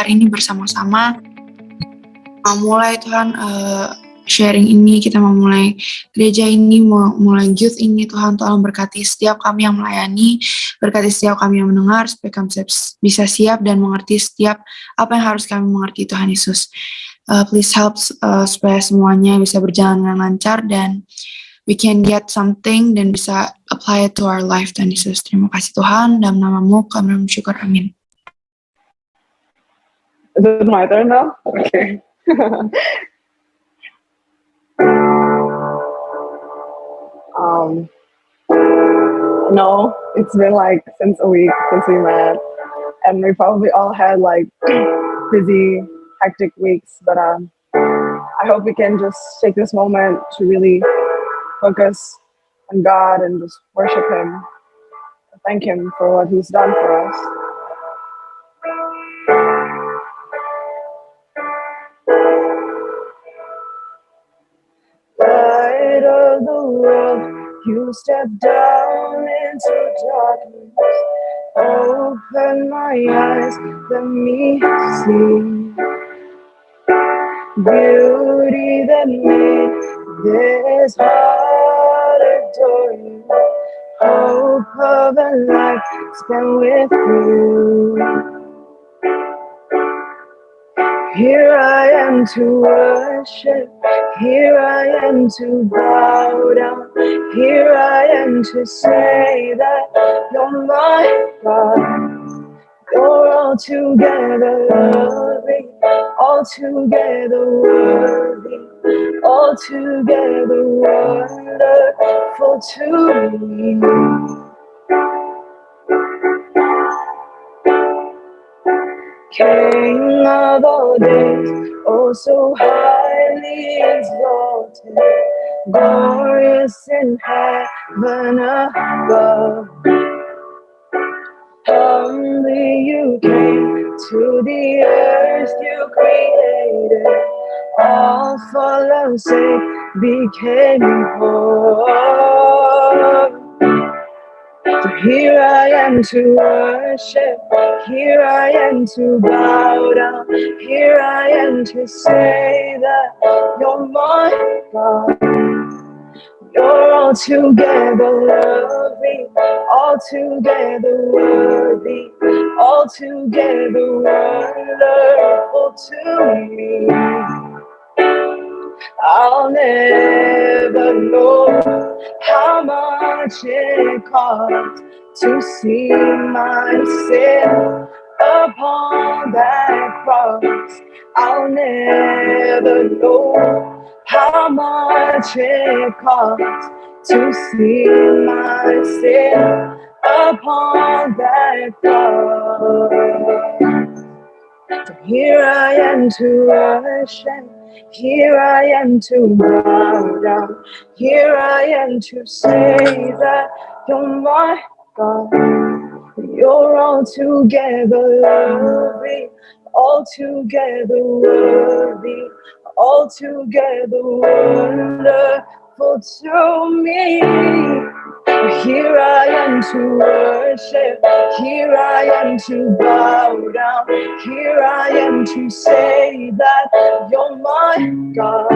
hari ini bersama-sama mulai Tuhan sharing ini, kita mau mulai gereja ini, mau mulai youth ini, Tuhan berkati setiap kami yang melayani, berkati setiap kami yang mendengar, supaya kami bisa siap dan mengerti setiap apa yang harus kami mengerti, Tuhan Yesus. Please help supaya semuanya bisa berjalan dengan lancar dan we can get something dan bisa apply it to our life, Tuhan Yesus. Terima kasih Tuhan, dalam nama-Mu kami bersyukur, amin. Is it my turn now? Okay. No, it's been like since a week since we met, and we probably all had like busy, hectic weeks. But I hope we can just take this moment to really focus on God and just worship Him, thank Him for what He's done for us. Light of the world, you step down into darkness. Open my eyes, let me see beauty that made this heart adore you. Hope of a life spent with you. Here I am to worship, here I am to bow down, here I am to say that you're my God. You're altogether loving, altogether worthy, altogether wonderful to me. King of all days, oh so highly exalted, glorious in heaven above. Humbly you came to the earth you created, all for love's sake became poor. So here I am to worship, here I am to bow down, here I am to say that you're my God. You're altogether loving, altogether worthy, altogether wonderful to me. I'll never know how much it costs to see my sin upon that cross. I'll never know how much it costs to see my sin upon that cross. So here I am to worship, here I am to bow down, here I am to say that you're my God. You're altogether loving, altogether worthy, altogether wonderful to me. Here I am to worship, here I am to bow down, here I am to say that you're my God.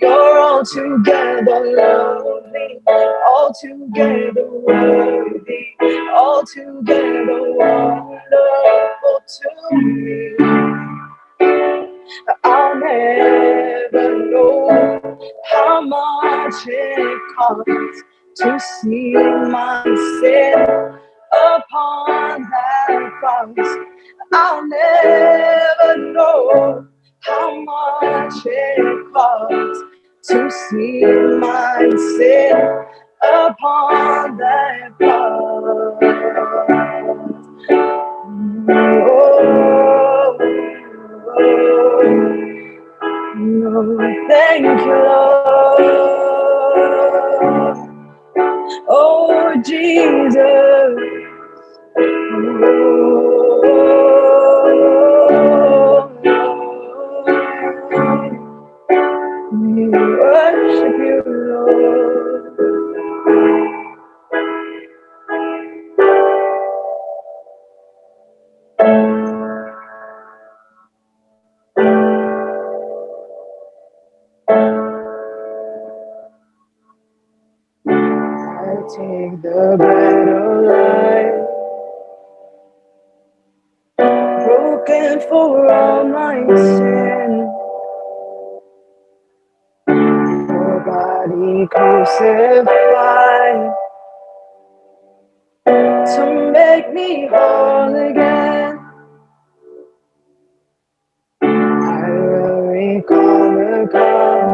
You're altogether lovely, altogether worthy, altogether wonderful to me. I'll never know how much it costs to see my sin upon that cross. I'll never know how much it costs to see my sin upon that cross. Oh, oh, thank you, Lord. Oh, Jesus. We worship you, Lord. take the bread of life, broken for all my sin. Your body crucified to make me whole again. I will recall the cup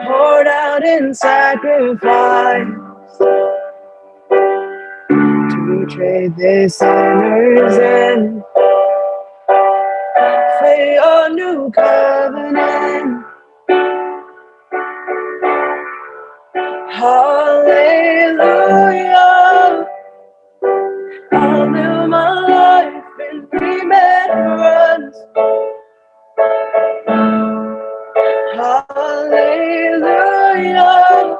poured out in sacrifice to trade this sinners in for your new covenant. Hallelujah, I'll live my life in remembrance. Hallelujah,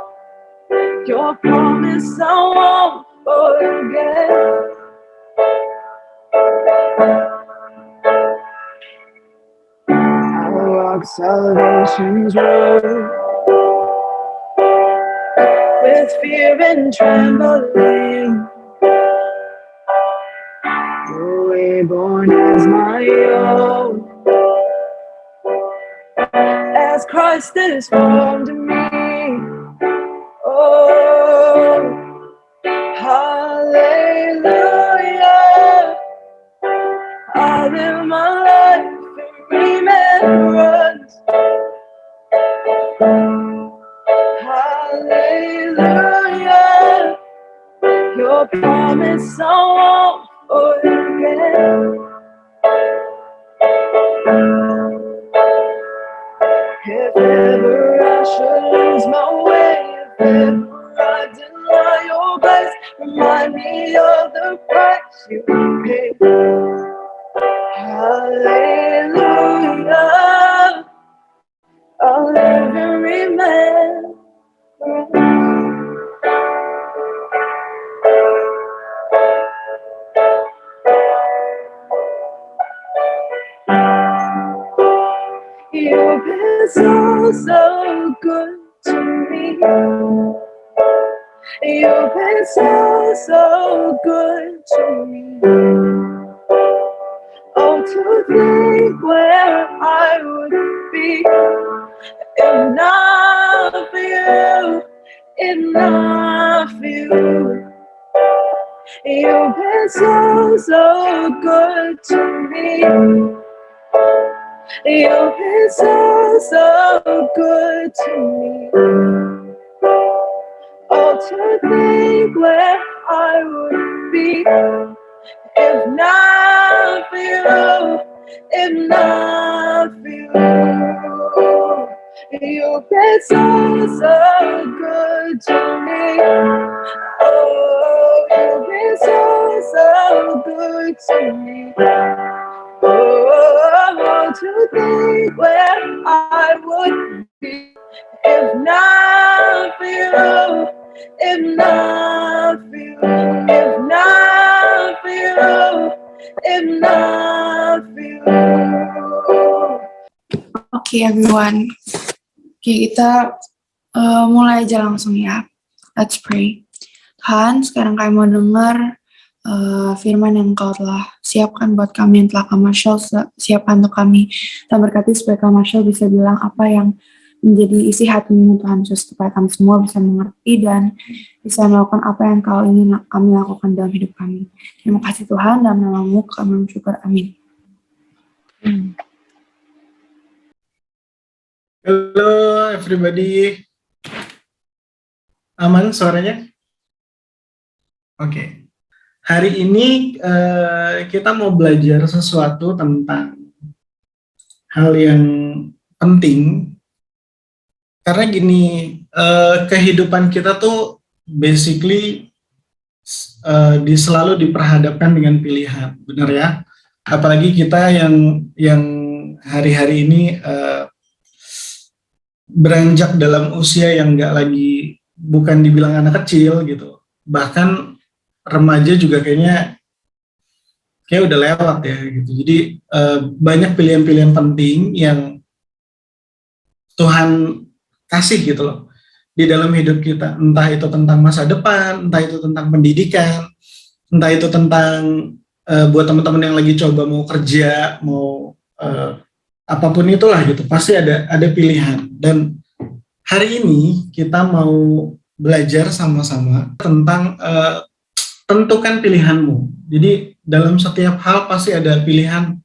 your promise I won't forget. I'll walk salvation's road with fear and trembling. You're way born as my own, as Christ is formed in me. Oh, hallelujah, I live my life in remembrance. Hallelujah, your promise I won't forget. If ever I should lose my way, if ever I deny your grace, remind me of the price you paid. Hallelujah, I'll live and remember. You've been so good to me. You've been so good to me. Oh, to think where I would be if not for you, if not for you. You've been so good to me. You've been so good to me. Oh, to think where I would be if not for you, if not for you. You've been so good to me. Oh, you've been so good to me. Oh, to think where I would be if not for you, if not for you, if not for you, if not for you. Oke, everyone. Oke, kita mulai aja langsung ya. Let's pray. Tuhan, sekarang kami mau dengar firman yang Engkau telah siapkan buat kami, yang telah Kak Marshall siapkan untuk kami. Kita berkati supaya Kak Marshall bisa bilang apa yang menjadi isi hati-Mu Tuhan Yesus, supaya kami semua bisa mengerti dan bisa melakukan apa yang Kau ingin kami lakukan dalam hidup kami. Terima kasih Tuhan, dalam nama-Mu kami bersyukur. Amin. Halo everybody, aman suaranya? Oke. Hari ini kita mau belajar sesuatu tentang hal yang penting. Karena gini, kehidupan kita tuh basically selalu diperhadapkan dengan pilihan, benar ya? Apalagi kita yang hari-hari ini beranjak dalam usia yang bukan dibilang anak kecil gitu, bahkan remaja juga kayak udah lewat ya gitu. Jadi banyak pilihan-pilihan penting yang Tuhan kasih gitu loh. di dalam hidup kita, entah itu tentang masa depan, entah itu tentang pendidikan, entah itu tentang buat teman-teman yang lagi coba mau kerja, mau apapun itulah gitu, pasti ada pilihan. Dan hari ini kita mau belajar sama-sama tentang tentukan pilihanmu. Jadi dalam setiap hal pasti ada pilihan.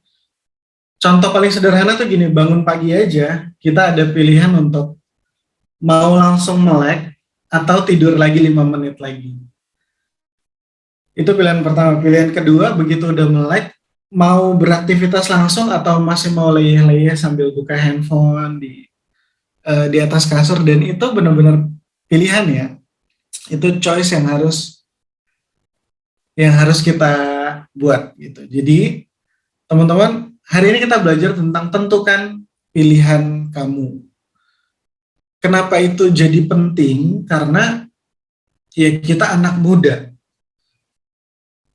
Contoh paling sederhana tuh gini, bangun pagi aja kita ada pilihan untuk mau langsung melek atau tidur lagi 5 menit lagi. Itu pilihan pertama. Pilihan kedua, begitu udah melek, mau beraktivitas langsung atau masih mau leyeh-leyeh sambil buka handphone di atas kasur. Dan itu benar-benar pilihan ya. Itu choice yang harus kita buat gitu. Jadi teman-teman, hari ini kita belajar tentang tentukan pilihan kamu. Kenapa itu jadi penting? Karena ya kita anak muda.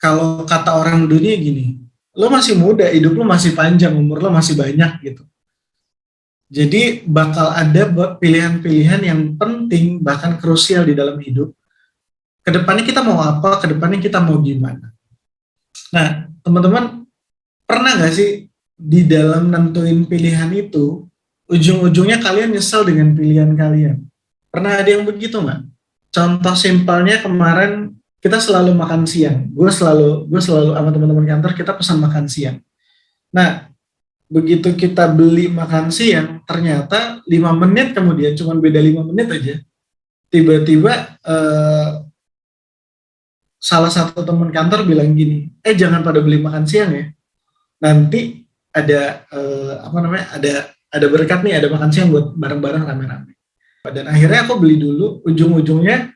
Kalau kata orang dunia gini, lo masih muda, hidup lo masih panjang, umur lo masih banyak gitu. Jadi bakal ada pilihan-pilihan yang penting, bahkan krusial di dalam hidup. Kedepannya kita mau apa, kedepannya kita mau gimana. Nah, teman-teman, pernah nggak sih di dalam nentuin pilihan itu, ujung-ujungnya kalian nyesel dengan pilihan kalian? Pernah ada yang begitu nggak? Contoh simpelnya kemarin kita selalu makan siang. Gue selalu sama teman-teman kantor kita pesan makan siang. Nah, begitu kita beli makan siang, ternyata 5 menit kemudian, cuma beda 5 menit aja, tiba-tiba salah satu teman kantor bilang gini, jangan pada beli makan siang ya, nanti ada ada berkat nih, ada makan siang buat bareng-bareng rame-rame. Dan akhirnya aku beli dulu, ujung-ujungnya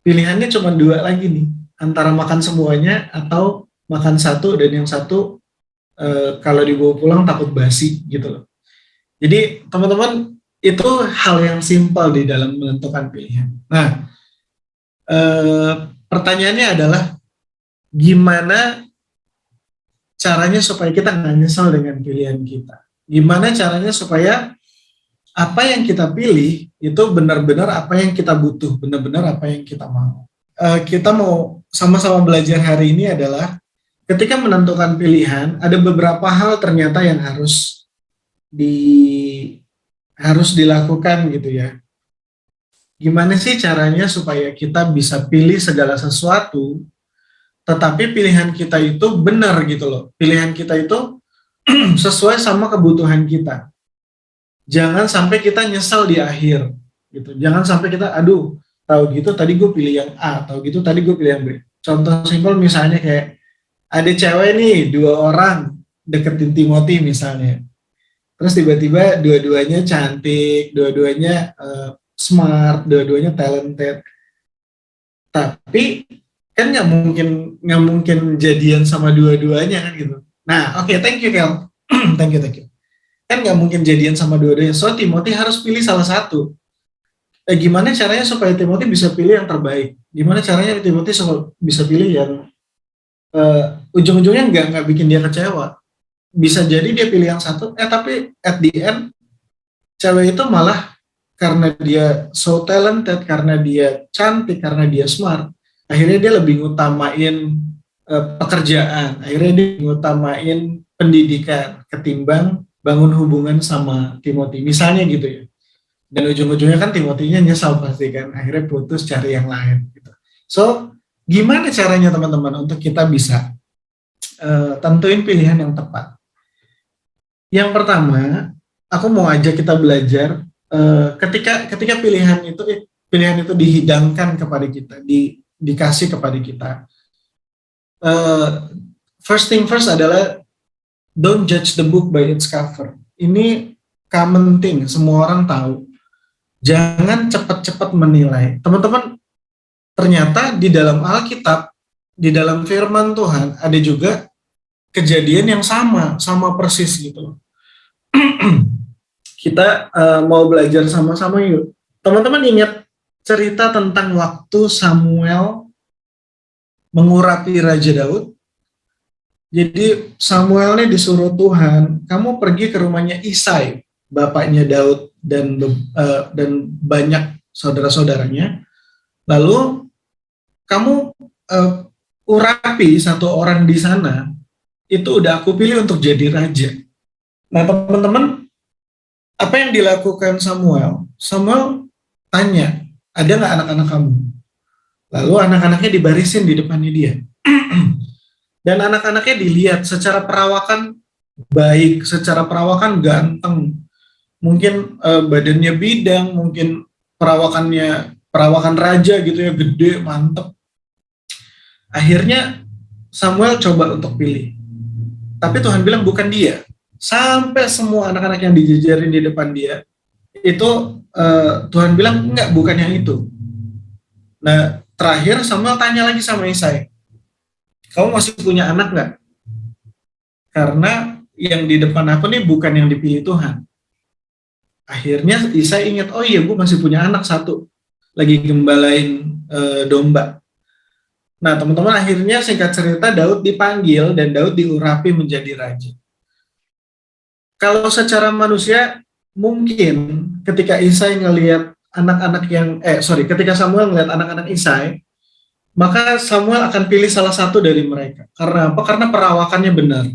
pilihannya cuma 2 lagi nih, antara makan semuanya atau makan satu, dan yang satu kalau dibawa pulang takut basi gitu loh. Jadi teman-teman, itu hal yang simpel di dalam menentukan pilihan. Nah, pertanyaannya adalah gimana caranya supaya kita nggak nyesel dengan pilihan kita? Gimana caranya supaya apa yang kita pilih itu benar-benar apa yang kita butuh, benar-benar apa yang kita mau? Kita mau sama-sama belajar hari ini adalah ketika menentukan pilihan, ada beberapa hal ternyata yang harus dilakukan gitu ya. Gimana sih caranya supaya kita bisa pilih segala sesuatu, tetapi pilihan kita itu benar gitu loh. Pilihan kita itu sesuai sama kebutuhan kita. Jangan sampai kita nyesal di akhir gitu. Jangan sampai kita, tahu gitu tadi gue pilih yang A, tahu gitu tadi gue pilih yang B. Contoh simpel misalnya kayak ada cewek nih 2 orang deketin Timothy misalnya. Terus tiba-tiba dua-duanya cantik, dua-duanya smart, dua-duanya talented. Tapi kan nggak mungkin jadian sama dua-duanya kan gitu. Nah, oke, thank you Kel. thank you. Kan nggak mungkin jadian sama dua-duanya. So Timothy harus pilih salah satu. Gimana caranya supaya Timothy bisa pilih yang terbaik? Gimana caranya Timothy bisa pilih yang ujung-ujungnya nggak bikin dia kecewa? Bisa jadi dia pilih yang satu, tapi at the end cewek itu malah karena dia so talented, karena dia cantik, karena dia smart, akhirnya dia lebih ngutamain pekerjaan, akhirnya dia ngutamain pendidikan ketimbang bangun hubungan sama Timothy, misalnya gitu ya. Dan ujung-ujungnya kan Timothy-nya nyesal pasti kan, akhirnya putus cari yang lain gitu. So, gimana caranya teman-teman untuk kita bisa tentuin pilihan yang tepat? Yang pertama, aku mau ajak kita belajar ketika pilihan itu dihidangkan kepada kita, dikasih kepada kita. First thing first adalah don't judge the book by its cover. Ini common thing, semua orang tahu. Jangan cepat-cepat menilai. Teman-teman, ternyata di dalam Alkitab, di dalam firman Tuhan, ada juga kejadian yang sama persis gitu. Kita mau belajar sama-sama yuk. Teman-teman ingat cerita tentang waktu Samuel mengurapi Raja Daud? Jadi Samuel ini disuruh Tuhan, kamu pergi ke rumahnya Isai, bapaknya Daud dan banyak saudara-saudaranya. Lalu kamu urapi satu orang di sana, itu udah aku pilih untuk jadi raja. Nah teman-teman, apa yang dilakukan Samuel? Samuel tanya, ada nggak anak-anak kamu? Lalu anak-anaknya dibarisin di depannya dia. Dan anak-anaknya dilihat secara perawakan baik, secara perawakan ganteng. Mungkin badannya bidang, mungkin perawakan raja gitu ya, gede, mantep. Akhirnya Samuel coba untuk pilih. Tapi Tuhan bilang bukan dia. Sampai semua anak-anak yang dijejerin di depan dia, itu Tuhan bilang enggak, bukan yang itu. Nah, terakhir Samuel tanya lagi sama Isai, kamu masih punya anak nggak? Karena yang di depan aku nih bukan yang dipilih Tuhan. Akhirnya Isai ingat, oh iya, gue masih punya anak satu, lagi gembalain domba. Nah, teman-teman, akhirnya singkat cerita Daud dipanggil dan Daud diurapi menjadi raja. Kalau secara manusia, mungkin ketika Isai ngelihat ketika Samuel ngelihat anak-anak Isai, maka Samuel akan pilih salah satu dari mereka. Karena apa? Karena perawakannya benar.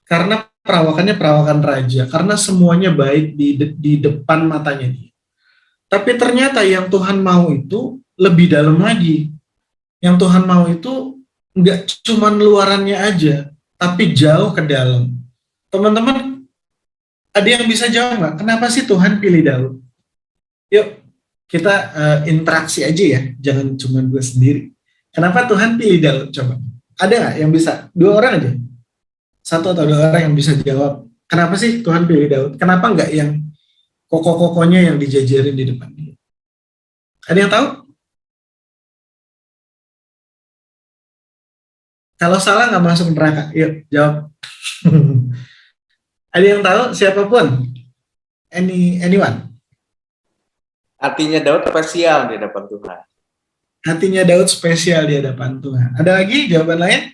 Karena perawakannya perawakan raja. Karena semuanya baik di depan matanya dia. Tapi ternyata yang Tuhan mau itu lebih dalam lagi. Yang Tuhan mau itu nggak cuma luarannya aja, tapi jauh ke dalam. Teman-teman, ada yang bisa jawab nggak? Kenapa sih Tuhan pilih Daud? Yuk, kita interaksi aja ya, jangan cuma gue sendiri. Kenapa Tuhan pilih Daud? Coba. Ada nggak yang bisa? 2 orang aja. 1 atau 2 orang yang bisa jawab. Kenapa sih Tuhan pilih Daud? Kenapa nggak yang kokoh-kokohnya yang dijajarin di depan dia? Ada yang tahu? Kalau salah nggak masuk neraka. Yuk, jawab. Ada yang tahu? Siapapun? Anyone? Artinya Daud spesial di hadapan Tuhan. Hatinya Daud spesial di hadapan Tuhan. Ada lagi jawaban lain?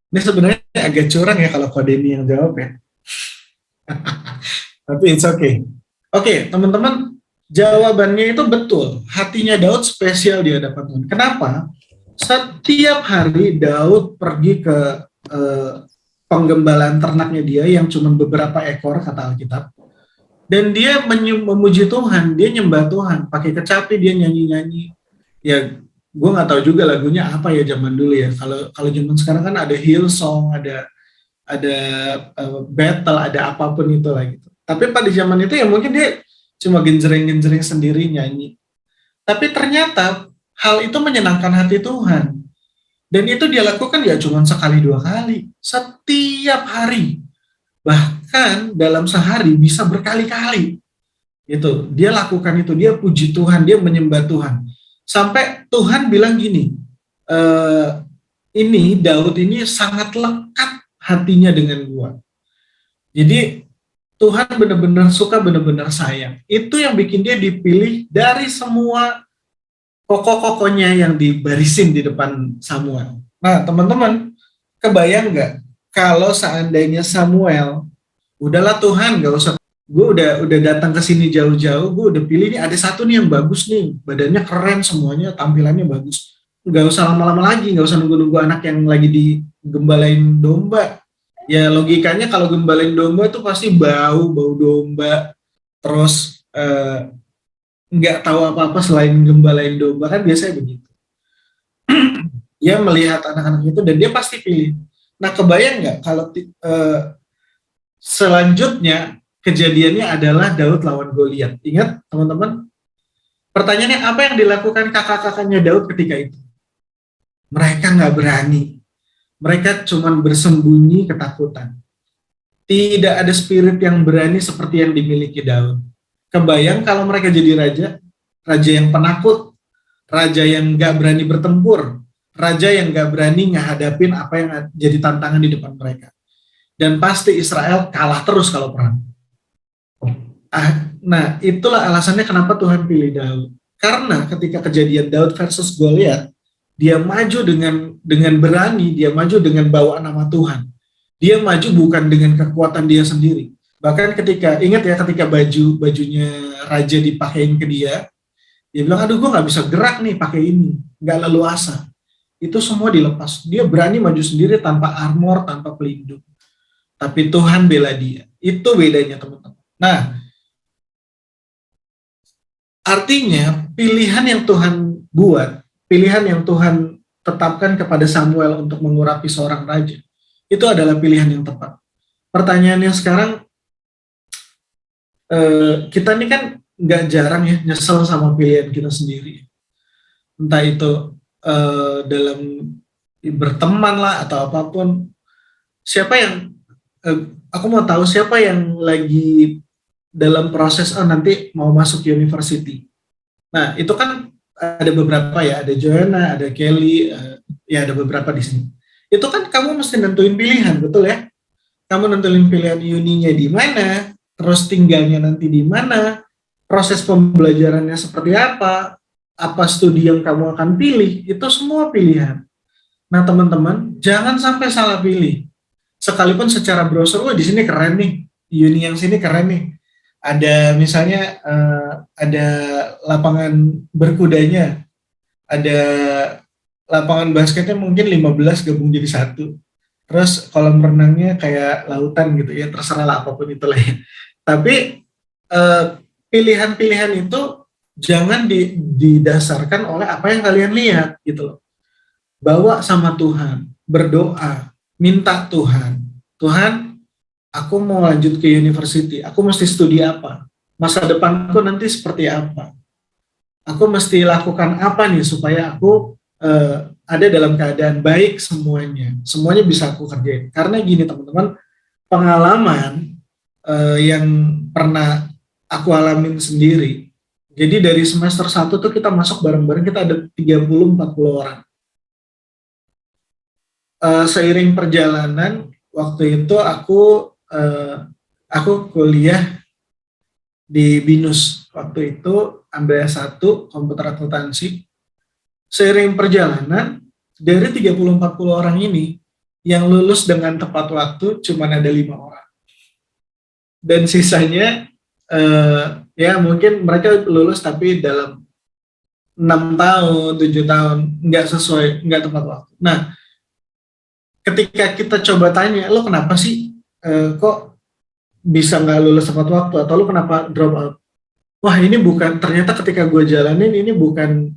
Ini sebenarnya agak curang ya kalau Kodemi yang jawab ya. Tapi it's okay. Oke, teman-teman, jawabannya itu betul. Hatinya Daud spesial di hadapan Tuhan. Kenapa? Setiap hari Daud pergi ke penggembalaan ternaknya dia yang cuma beberapa ekor, kata Alkitab. Dan dia memuji Tuhan, dia nyembah Tuhan, pakai kecapi dia nyanyi-nyanyi. Ya, gue nggak tahu juga lagunya apa ya zaman dulu ya. Kalau zaman sekarang kan ada Hillsong, ada battle, ada apapun itu lah gitu. Tapi pada zaman itu ya mungkin dia cuma genjreng-genjreng sendiri nyanyi. Tapi ternyata hal itu menyenangkan hati Tuhan. Dan itu dia lakukan ya cuma sekali 2 kali. Setiap hari. Bahkan dalam sehari bisa berkali-kali. Gitu. Dia lakukan itu. Dia puji Tuhan. Dia menyembah Tuhan. Sampai Tuhan bilang gini, ini Daud ini sangat lekat hatinya dengan gua. Jadi Tuhan benar-benar suka, benar-benar sayang. Itu yang bikin dia dipilih dari semua kokoh-kokohnya yang dibarisin di depan Samuel. Nah, teman-teman, kebayang nggak kalau seandainya Samuel, udahlah Tuhan, nggak usah, gue udah datang ke sini jauh-jauh, gue udah pilih nih, ada satu nih yang bagus nih, badannya keren semuanya, tampilannya bagus. Nggak usah lama-lama lagi, nggak usah nunggu-nunggu anak yang lagi digembalain domba. Ya logikanya kalau gembalain domba itu pasti bau domba, terus nggak tahu apa-apa selain gembalain domba, kan biasanya begitu. Dia melihat anak-anak itu dan dia pasti pilih. Nah, kebayang nggak kalau selanjutnya kejadiannya adalah Daud lawan Goliat. Ingat teman-teman, pertanyaannya apa yang dilakukan kakak-kakaknya Daud ketika itu? Mereka nggak berani. Mereka cuma bersembunyi ketakutan. Tidak ada spirit yang berani seperti yang dimiliki Daud. Kebayang kalau mereka jadi raja yang penakut, raja yang nggak berani bertempur, raja yang nggak berani ngehadapin apa yang jadi tantangan di depan mereka. Dan pasti Israel kalah terus kalau perang. Nah, itulah alasannya kenapa Tuhan pilih Daud. Karena ketika kejadian Daud versus Goliat, dia maju dengan berani, dia maju dengan bawa nama Tuhan. Dia maju bukan dengan kekuatan dia sendiri. Bahkan ketika, ingat ya, ketika bajunya raja dipakein ke dia, Dia bilang, aduh gue nggak bisa gerak nih pakai ini, nggak leluasa. Itu semua dilepas. Dia berani maju sendiri tanpa armor, tanpa pelindung. Tapi Tuhan bela dia. Itu bedanya teman-teman. Nah, artinya pilihan yang Tuhan buat, pilihan yang Tuhan tetapkan kepada Samuel untuk mengurapi seorang raja, itu adalah pilihan yang tepat. Pertanyaannya sekarang, kita ini kan nggak jarang ya nyesel sama pilihan kita sendiri. Entah itu dalam berteman lah atau apapun. Siapa yang, aku mau tahu siapa yang lagi dalam proses nanti mau masuk university. Nah itu kan ada beberapa ya, ada Joanna, ada Kelly, ya ada beberapa di sini. Itu kan kamu mesti nentuin pilihan, betul ya? Kamu nentuin pilihan uninya di mana, terus tinggalnya nanti di mana, proses pembelajarannya seperti apa studi yang kamu akan pilih, itu semua pilihan. Nah teman-teman, jangan sampai salah pilih. Sekalipun secara browser, di sini keren nih, uni yang sini keren nih. Ada misalnya ada lapangan berkudanya, ada lapangan basketnya mungkin 15 gabung jadi satu. Terus kolam renangnya kayak lautan gitu ya, terserah lah apapun itulah ya. Tapi pilihan-pilihan itu jangan didasarkan oleh apa yang kalian lihat gitu loh. Bawa sama Tuhan, berdoa, minta Tuhan, aku mau lanjut ke university, aku mesti studi apa? Masa depanku nanti seperti apa? Aku mesti lakukan apa nih supaya aku ada dalam keadaan baik semuanya bisa aku kerjain. Karena gini teman-teman, pengalaman yang pernah aku alamin sendiri, jadi dari semester 1 tuh kita masuk bareng-bareng, kita ada 30-40 orang. Seiring perjalanan, waktu itu aku kuliah di BINUS, waktu itu ambil S1 komputer akuntansi. Seiring perjalanan, dari 30-40 orang ini, yang lulus dengan tepat waktu cuma ada 5 orang. Dan sisanya, ya mungkin mereka lulus tapi dalam 6 tahun, 7 tahun, nggak tepat waktu. Nah, ketika kita coba tanya, lo kenapa sih kok bisa nggak lulus tepat waktu, atau lo kenapa drop out? Wah ini bukan, ternyata ketika gue jalanin ini bukan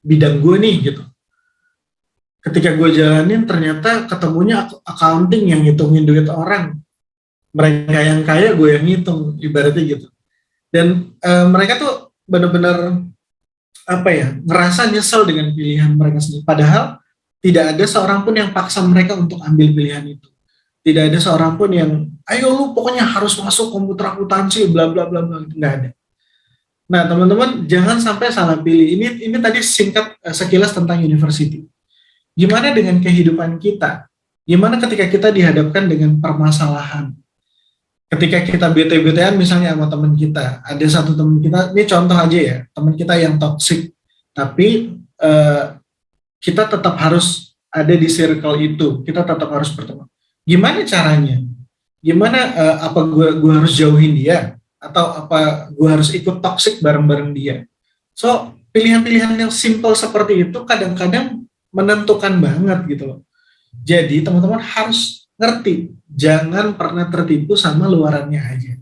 bidang gue nih gitu. Ketika gue jalanin ternyata ketemunya accounting yang ngitungin duit orang. Mereka yang kaya, gue yang ngitung, ibaratnya gitu. Dan mereka tuh benar-benar ngerasa nyesel dengan pilihan mereka sendiri. Padahal tidak ada seorang pun yang paksa mereka untuk ambil pilihan itu. Tidak ada seorang pun yang, ayo lu pokoknya harus masuk komputer akuntansi, bla bla bla bla, nggak ada. Nah teman-teman, jangan sampai salah pilih. Ini tadi singkat sekilas tentang university. Gimana dengan kehidupan kita? Gimana ketika kita dihadapkan dengan permasalahan? Ketika kita bete-betean misalnya sama teman kita, ada satu teman kita, ini contoh aja ya, teman kita yang toksik, tapi kita tetap harus ada di circle itu, kita tetap harus berteman. Gimana caranya? Gimana apa gue harus jauhin dia, atau apa gue harus ikut toksik bareng-bareng dia? So pilihan-pilihan yang simple seperti itu kadang-kadang menentukan banget gitu loh. Jadi teman-teman harus ngerti, jangan pernah tertipu sama luarannya aja.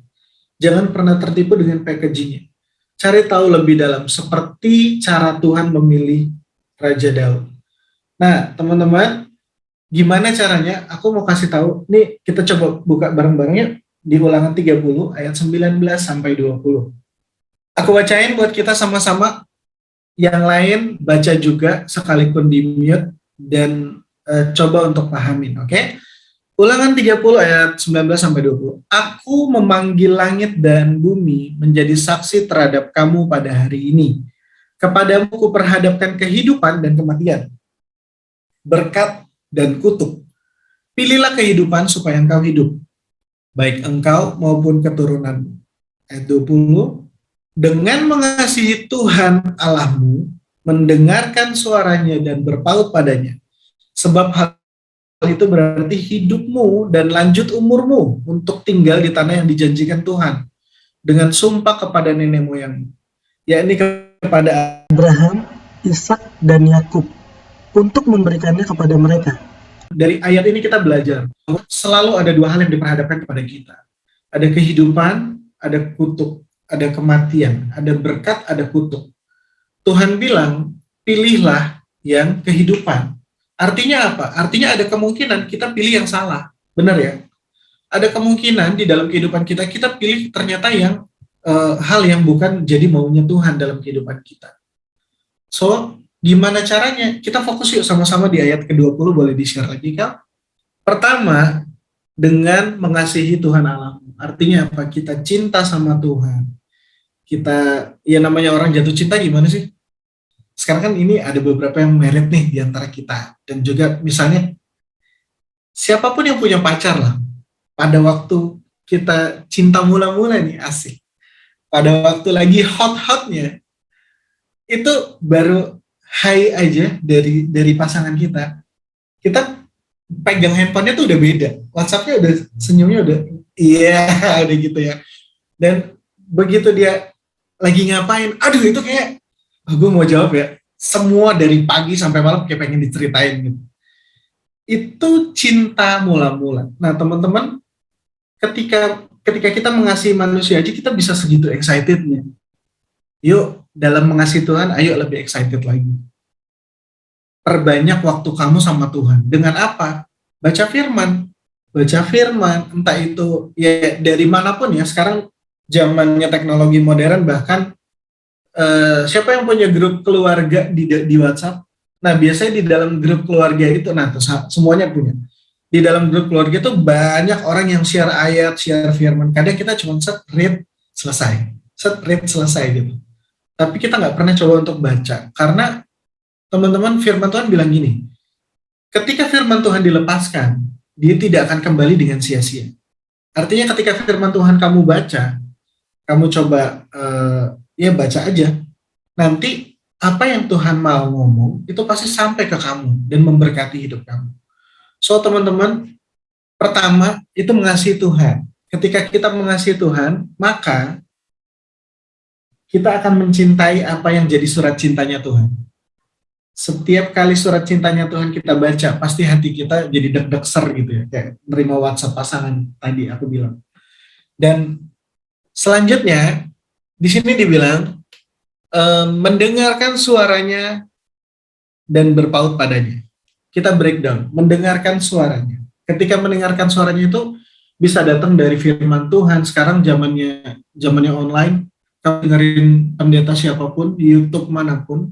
Jangan pernah tertipu dengan packagingnya. Cari tahu lebih dalam seperti cara Tuhan memilih Raja Daud. Nah teman-teman, gimana caranya? Aku mau kasih tahu. Nih kita coba buka bareng-barengnya di Ulangan 30 ayat 19 sampai 20. Aku bacain buat kita sama-sama. Yang lain baca juga sekalipun di mute dan coba untuk pahamin, oke? Ulangan 30 ayat 19 sampai 20. Aku memanggil langit dan bumi menjadi saksi terhadap kamu pada hari ini. Kepadamu kuperhadapkan kehidupan dan kematian, berkat dan kutuk. Pilihlah kehidupan supaya engkau hidup, baik engkau maupun keturunanmu. Ayat 20, dengan mengasihi Tuhan Allahmu, mendengarkan suaranya dan berpaut padanya. Sebab hal itu berarti hidupmu dan lanjut umurmu untuk tinggal di tanah yang dijanjikan Tuhan, dengan sumpah kepada nenek moyangmu. yakni kepada Abraham, Ishak, dan Yakub untuk memberikannya kepada mereka. Dari ayat ini kita belajar bahwa selalu ada dua hal yang diperhadapkan kepada kita. Ada kehidupan, ada kutuk, ada kematian, ada berkat, ada kutuk. Tuhan bilang, pilihlah yang kehidupan. Artinya apa? Artinya ada kemungkinan kita pilih yang salah. Benar ya? Ada kemungkinan di dalam kehidupan kita, kita pilih ternyata yang hal yang bukan jadi maunya Tuhan dalam kehidupan kita. So, gimana caranya? Kita fokus yuk sama-sama di ayat ke-20, boleh di-share lagi, Kak? Pertama, dengan mengasihi Tuhan Allahmu. Artinya apa? Kita cinta sama Tuhan. Kita, ya namanya orang jatuh cinta gimana sih? Sekarang kan ini ada beberapa yang merit nih di antara kita. Dan juga misalnya, siapapun yang punya pacar lah, pada waktu kita cinta mula-mula nih, asik. Pada waktu lagi hot-hotnya, itu baru high aja dari pasangan kita pegang handphonenya tuh udah beda, WhatsAppnya udah, senyumnya udah udah gitu ya. Dan begitu dia lagi ngapain, aduh itu kayak gue mau jawab ya, semua dari pagi sampai malam kayak pengen diceritain gitu. Itu cinta mula-mula. Nah teman-teman, ketika kita mengasihi manusia aja kita bisa segitu excitednya. Yuk dalam mengasihi Tuhan, ayo lebih excited lagi. Perbanyak waktu kamu sama Tuhan. Dengan apa? Baca firman. Baca firman, entah itu ya dari manapun ya. Sekarang zamannya teknologi modern, bahkan siapa yang punya grup keluarga di WhatsApp? Nah, biasanya di dalam grup keluarga itu, nah semuanya punya. Di dalam grup keluarga itu banyak orang yang share ayat, share firman. Kadang kita cuma set, read, selesai gitu. Tapi kita nggak pernah coba untuk baca. Karena teman-teman, firman Tuhan bilang gini, ketika firman Tuhan dilepaskan, dia tidak akan kembali dengan sia-sia. Artinya ketika firman Tuhan kamu baca, kamu coba baca aja, nanti apa yang Tuhan mau ngomong, itu pasti sampai ke kamu dan memberkati hidup kamu. So teman-teman, pertama itu mengasihi Tuhan. Ketika kita mengasihi Tuhan, maka kita akan mencintai apa yang jadi surat cintanya Tuhan. Setiap kali surat cintanya Tuhan kita baca, pasti hati kita jadi deg-deg ser gitu ya, kayak menerima WhatsApp pasangan tadi aku bilang. Dan selanjutnya di sini dibilang mendengarkan suaranya dan berpaut padanya. Kita breakdown, mendengarkan suaranya. Ketika mendengarkan suaranya itu bisa datang dari firman Tuhan. Sekarang zamannya online, kamu dengerin pendeta siapapun di YouTube manapun,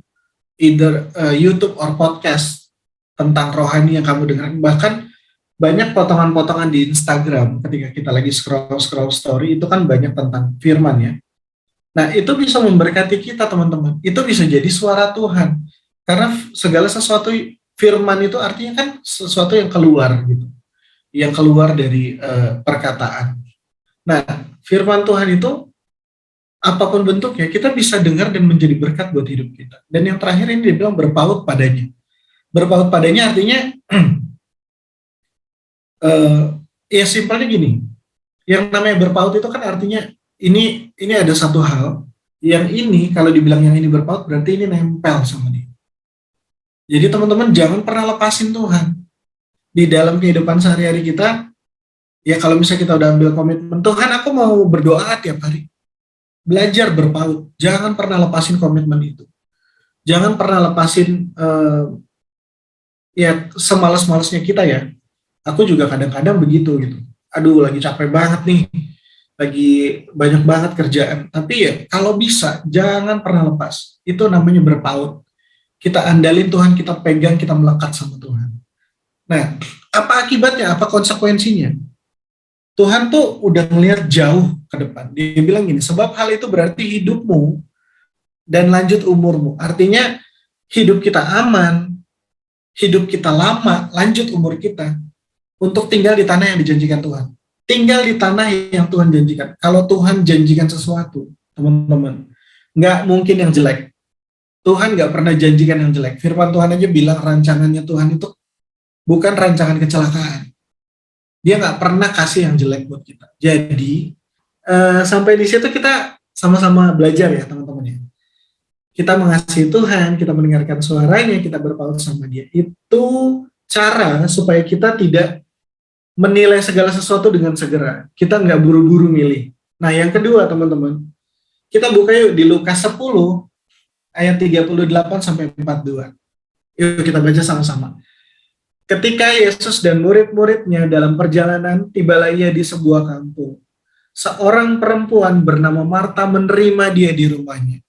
either YouTube or podcast tentang rohani yang kamu dengar. Bahkan banyak potongan-potongan di Instagram ketika kita lagi scroll story, itu kan banyak tentang firman ya. Nah itu bisa memberkati kita teman-teman. Itu bisa jadi suara Tuhan. Karena segala sesuatu, firman itu artinya kan sesuatu yang keluar gitu. Yang keluar dari perkataan. Nah firman Tuhan itu apapun bentuknya, kita bisa dengar dan menjadi berkat buat hidup kita. Dan yang terakhir ini dibilang berpaut padanya. Berpaut padanya artinya, ya simpelnya gini, yang namanya berpaut itu kan artinya, ini ada satu hal, yang ini, kalau dibilang yang ini berpaut, berarti ini nempel sama dia. Jadi teman-teman, jangan pernah lepasin Tuhan. Di dalam kehidupan sehari-hari kita, ya kalau misalnya kita udah ambil komitmen, Tuhan aku mau berdoa tiap hari. Belajar berpaut, jangan pernah lepasin komitmen itu. Jangan pernah lepasin semalas-malasnya kita ya. Aku juga kadang-kadang begitu gitu. Aduh, lagi capek banget nih. Lagi banyak banget kerjaan. Tapi ya kalau bisa jangan pernah lepas. Itu namanya berpaut. Kita andalin Tuhan, kita pegang, kita melekat sama Tuhan. Nah, apa akibatnya? Apa konsekuensinya? Tuhan tuh udah ngelihat jauh ke depan. Dia bilang gini, sebab hal itu berarti hidupmu dan lanjut umurmu. Artinya hidup kita aman, hidup kita lama, lanjut umur kita untuk tinggal di tanah yang dijanjikan Tuhan. Tinggal di tanah yang Tuhan janjikan. Kalau Tuhan janjikan sesuatu, teman-teman, nggak mungkin yang jelek. Tuhan nggak pernah janjikan yang jelek. Firman Tuhan aja bilang rancangannya Tuhan itu bukan rancangan kecelakaan. Dia nggak pernah kasih yang jelek buat kita. Jadi sampai di situ kita sama-sama belajar ya teman-teman ya. kita mengasihi Tuhan, kita mendengarkan suaranya, kita berpaut sama dia. Itu cara supaya kita tidak menilai segala sesuatu dengan segera. Kita nggak buru-buru milih. Nah, yang kedua, teman-teman, kita buka yuk di Lukas 10, ayat 38 sampai 42. Yuk kita baca sama-sama. Ketika Yesus dan murid-muridnya dalam perjalanan, tibalah ia di sebuah kampung. Seorang perempuan bernama Marta menerima dia di rumahnya.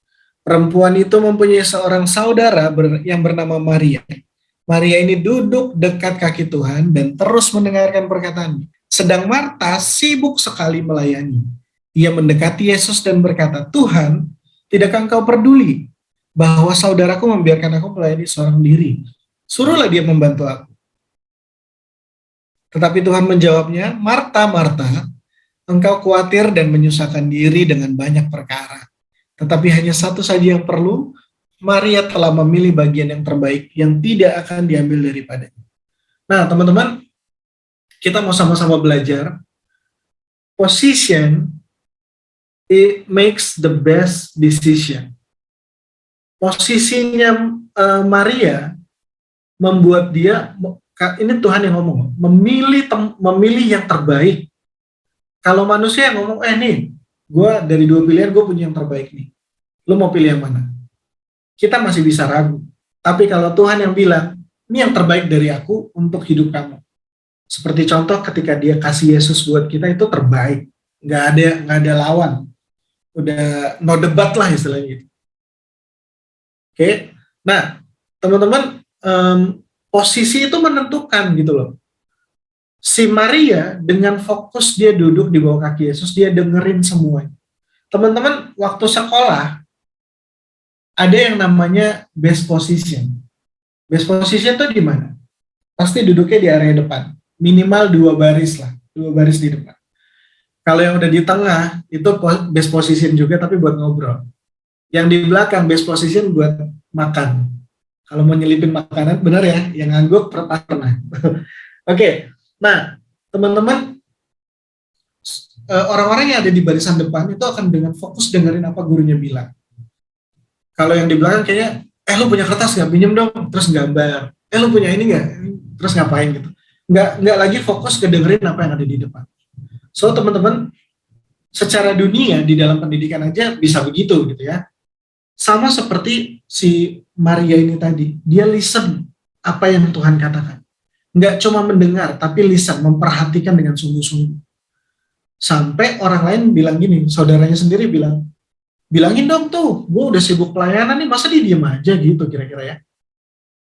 Perempuan itu mempunyai seorang saudara yang bernama Maria. Maria ini duduk dekat kaki Tuhan dan terus mendengarkan perkataannya. Sedang Marta sibuk sekali melayani. Ia mendekati Yesus dan berkata, Tuhan, tidakkah engkau peduli bahwa saudaraku membiarkan aku melayani seorang diri? Suruhlah dia membantu aku. Tetapi Tuhan menjawabnya, Marta, Marta, engkau khawatir dan menyusahkan diri dengan banyak perkara. Tetapi hanya satu saja yang perlu, Maria telah memilih bagian yang terbaik yang tidak akan diambil daripadanya. Nah, teman-teman, kita mau sama-sama belajar. Position, it makes the best decision. Posisinya Maria membuat dia, ini Tuhan yang ngomong, memilih yang terbaik. Kalau manusia yang ngomong, nih, gue dari dua pilihan gue punya yang terbaik nih. Lu mau pilih yang mana? Kita masih bisa ragu. Tapi kalau Tuhan yang bilang, ini yang terbaik dari aku untuk hidup kamu. Seperti contoh ketika dia kasih Yesus buat kita itu terbaik. Nggak ada lawan. Udah no debat lah istilahnya. Oke. Nah, teman-teman, posisi itu menentukan gitu loh. Si Maria dengan fokus dia duduk di bawah kaki Yesus, dia dengerin semuanya. Teman-teman, waktu sekolah, ada yang namanya best position. Best position itu di mana? Pasti duduknya di area depan. Minimal 2 baris lah. 2 baris di depan. Kalau yang udah di tengah, itu best position juga tapi buat ngobrol. Yang di belakang best position buat makan. Kalau mau nyelipin makanan, benar ya? Yang ngangguk pernah. Oke. Nah, teman-teman, orang-orang yang ada di barisan depan itu akan dengan fokus dengerin apa gurunya bilang. Kalau yang di belakang kayaknya, lu punya kertas nggak? Pinjem dong, terus gambar. Lu punya ini nggak? Terus ngapain gitu. Nggak lagi fokus ke dengerin apa yang ada di depan. So, teman-teman, secara dunia, di dalam pendidikan aja bisa begitu gitu ya. Sama seperti si Maria ini tadi. Dia listen apa yang Tuhan katakan. Nggak cuma mendengar, tapi listen, memperhatikan dengan sungguh-sungguh. Sampai orang lain bilang gini, saudaranya sendiri bilang, bilangin dong tuh, gue udah sibuk pelayanan nih, masa dia diem aja gitu kira-kira ya.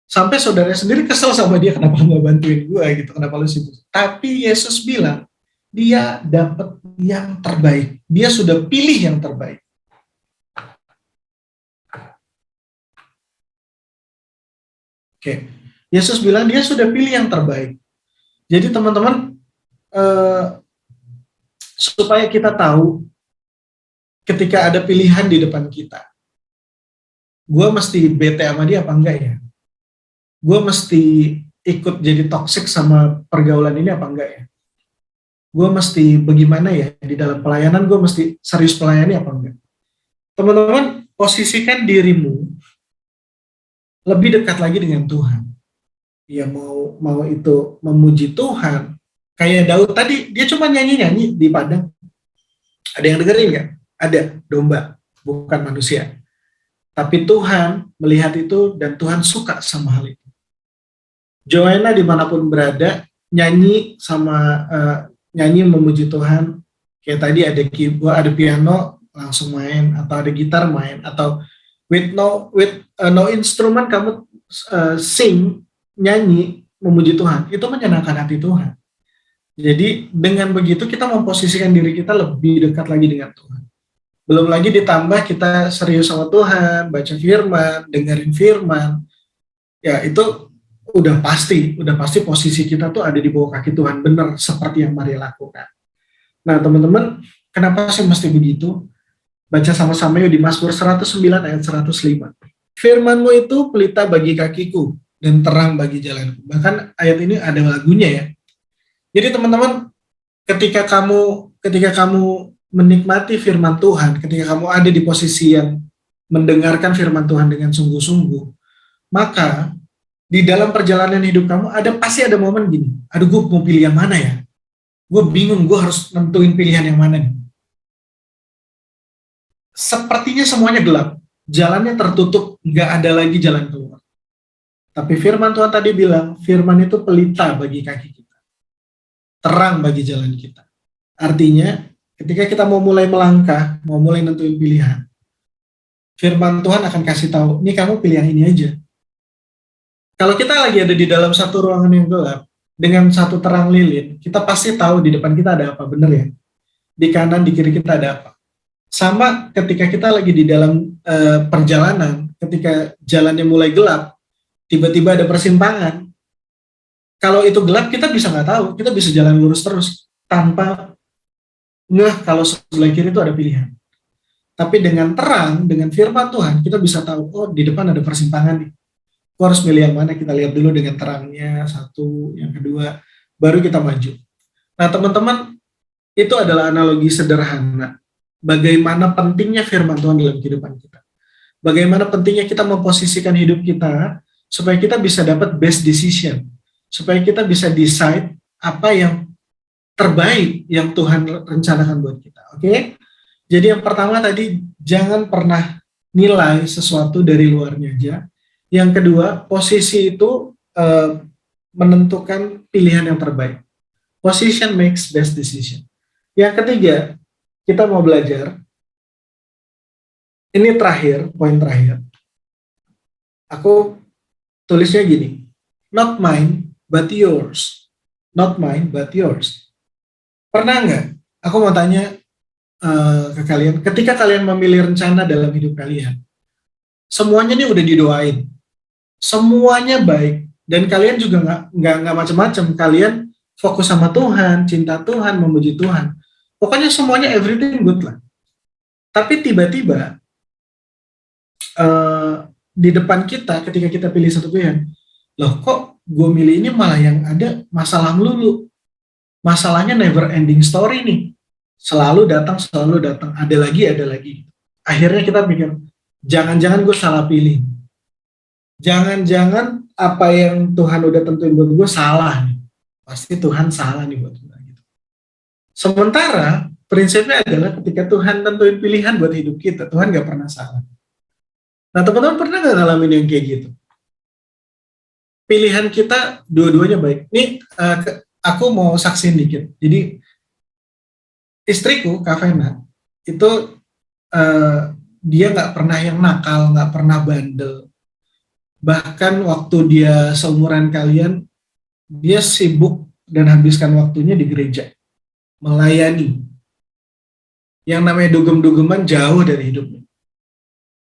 Sampai saudaranya sendiri kesel sama dia, kenapa nggak bantuin gue gitu, kenapa lu sibuk. Tapi Yesus bilang, dia dapat yang terbaik. Dia sudah pilih yang terbaik. Oke. Yesus bilang dia sudah pilih yang terbaik. Jadi teman-teman, supaya kita tahu ketika ada pilihan di depan kita, gue mesti bete sama dia apa enggak ya? Gue mesti ikut jadi toksik sama pergaulan ini apa enggak ya? Gue mesti bagaimana ya di dalam pelayanan, gue mesti serius pelayani apa enggak? Teman-teman, posisikan dirimu lebih dekat lagi dengan Tuhan. Ya mau itu memuji Tuhan. Kayak Daud tadi, dia cuma nyanyi-nyanyi di padang. Ada yang dengerin nggak? Ada, domba, bukan manusia. Tapi Tuhan melihat itu dan Tuhan suka sama hal itu. Joanna dimanapun berada, nyanyi nyanyi memuji Tuhan. Kayak tadi ada keyboard, ada piano, langsung main, atau ada gitar main, atau with no instrument kamu sing, nyanyi, memuji Tuhan. Itu menyenangkan hati Tuhan. Jadi dengan begitu kita memposisikan diri kita lebih dekat lagi dengan Tuhan. Belum lagi ditambah kita serius sama Tuhan, baca firman, dengerin firman. Ya itu udah pasti posisi kita tuh ada di bawah kaki Tuhan, benar seperti yang Maria lakukan. Nah teman-teman, kenapa sih mesti begitu? Baca sama-sama yuk di Mazmur 109 ayat 105. Firman-Mu itu pelita bagi kakiku dan terang bagi jalanku. Bahkan ayat ini ada lagunya ya. Jadi teman-teman, ketika kamu menikmati firman Tuhan, ketika kamu ada di posisi yang mendengarkan firman Tuhan dengan sungguh-sungguh, maka di dalam perjalanan hidup kamu pasti ada momen gini, aduh gue mau pilih yang mana ya? Gue bingung, gue harus nentuin pilihan yang mana nih. Sepertinya semuanya gelap, jalannya tertutup, nggak ada lagi jalan keluar. Tapi firman Tuhan tadi bilang, firman itu pelita bagi kaki kita, terang bagi jalan kita. Artinya, ketika kita mau mulai melangkah, mau mulai nentuin pilihan, firman Tuhan akan kasih tahu, ini kamu pilih yang ini aja. Kalau kita lagi ada di dalam satu ruangan yang gelap, dengan satu terang lilin, kita pasti tahu di depan kita ada apa, bener ya? Di kanan, di kiri kita ada apa. Sama ketika kita lagi di dalam perjalanan, ketika jalannya mulai gelap, tiba-tiba ada persimpangan. Kalau itu gelap, kita bisa nggak tahu, kita bisa jalan lurus terus, tanpa ngeh kalau sebelah kiri itu ada pilihan. Tapi dengan terang, dengan firman Tuhan, kita bisa tahu, oh di depan ada persimpangan nih. Aku harus milih yang mana, kita lihat dulu dengan terangnya, satu, yang kedua, baru kita maju. Nah teman-teman, itu adalah analogi sederhana. Bagaimana pentingnya firman Tuhan dalam kehidupan kita. Bagaimana pentingnya kita memposisikan hidup kita, supaya kita bisa dapat best decision. Supaya kita bisa decide apa yang terbaik yang Tuhan rencanakan buat kita. Oke? Jadi yang pertama tadi, jangan pernah nilai sesuatu dari luarnya aja. Yang kedua, posisi itu menentukan pilihan yang terbaik. Position makes best decision. Yang ketiga, kita mau belajar. Ini terakhir, poin terakhir. Aku tulisnya gini, not mine, but yours. Not mine, but yours. Pernah nggak? Aku mau tanya ke kalian, ketika kalian memilih rencana dalam hidup kalian, semuanya ini udah didoain, semuanya baik, dan kalian juga nggak macam-macam, kalian fokus sama Tuhan, cinta Tuhan, memuji Tuhan, pokoknya semuanya everything good lah. Tapi tiba-tiba di depan kita, ketika kita pilih satu pilihan, loh kok gue milih ini malah yang ada masalah melulu, masalahnya never ending story nih. Selalu datang, ada lagi. Akhirnya kita pikir, jangan-jangan gue salah pilih. Jangan-jangan apa yang Tuhan udah tentuin buat gue salah nih. Pasti Tuhan salah nih buat gue. Gitu. Sementara, prinsipnya adalah ketika Tuhan tentuin pilihan buat hidup kita, Tuhan gak pernah salah. Nah, teman-teman pernah gak ngalamin yang kayak gitu? Pilihan kita dua-duanya baik. Nih, aku mau saksiin dikit. Jadi, istriku, Kak Vena, itu dia nggak pernah yang nakal, nggak pernah bandel. Bahkan waktu dia seumuran kalian, dia sibuk dan habiskan waktunya di gereja, melayani. Yang namanya dugem-dugeman jauh dari hidupnya.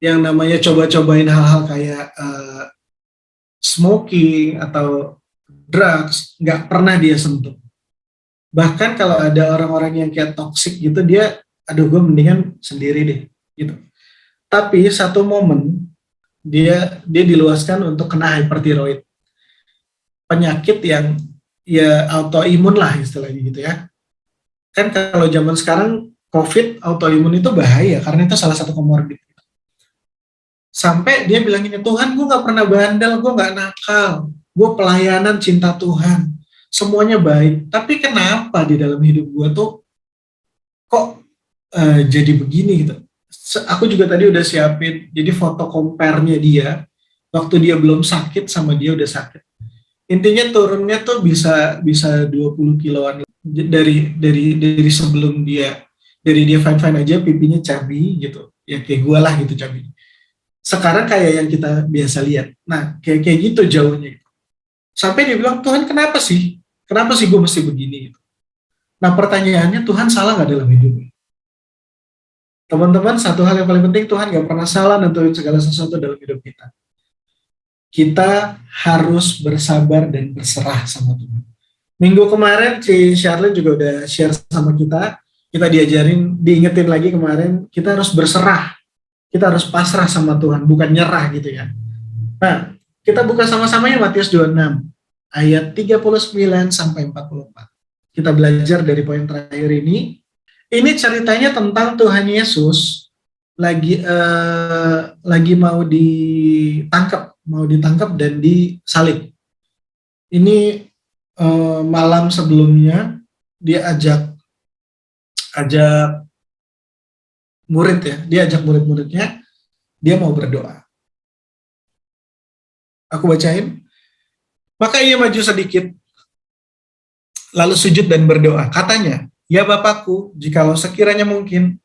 Yang namanya coba-cobain hal-hal kayak smoking atau drugs, nggak pernah dia sentuh. Bahkan kalau ada orang-orang yang kayak toxic gitu, dia, aduh gue mendingan sendiri deh, gitu. Tapi satu momen, dia diluaskan untuk kena hyperthyroid. Penyakit yang ya autoimun lah istilahnya gitu ya. Kan kalau zaman sekarang, COVID, autoimun itu bahaya, karena itu salah satu komorbid. Sampai dia bilang ini, Tuhan gue gak pernah bandel, gue gak nakal, gue pelayanan cinta Tuhan. Semuanya baik, tapi kenapa di dalam hidup gue tuh kok jadi begini gitu. Aku juga tadi udah siapin, jadi foto compare-nya dia, waktu dia belum sakit sama dia udah sakit. Intinya turunnya tuh bisa 20 kiloan dari sebelum dia, dari dia fine-fine aja, pipinya cabi gitu, ya kayak gue lah gitu cabi. Sekarang kayak yang kita biasa lihat, nah kayak gitu jauhnya. Sampai dia bilang, Tuhan kenapa sih? Kenapa sih gue mesti begini? Nah pertanyaannya, Tuhan salah gak dalam hidupnya? Teman-teman, satu hal yang paling penting, Tuhan gak pernah salah nentuin segala sesuatu dalam hidup kita. Kita harus bersabar dan berserah sama Tuhan. Minggu kemarin, si Charlene juga udah share sama kita diajarin, diingetin lagi kemarin, kita harus berserah. Kita harus pasrah sama Tuhan, bukan nyerah gitu ya. Nah, kita buka sama-sama ya Matius 26. Ayat 39 sampai 44. Kita belajar dari poin terakhir ini. Ini ceritanya tentang Tuhan Yesus lagi mau ditangkap dan disalib. Ini malam sebelumnya dia ajak murid ya, dia ajak murid-muridnya, dia mau berdoa. Aku bacain. Maka ia maju sedikit, lalu sujud dan berdoa. Katanya, ya Bapakku, jikalau sekiranya mungkin,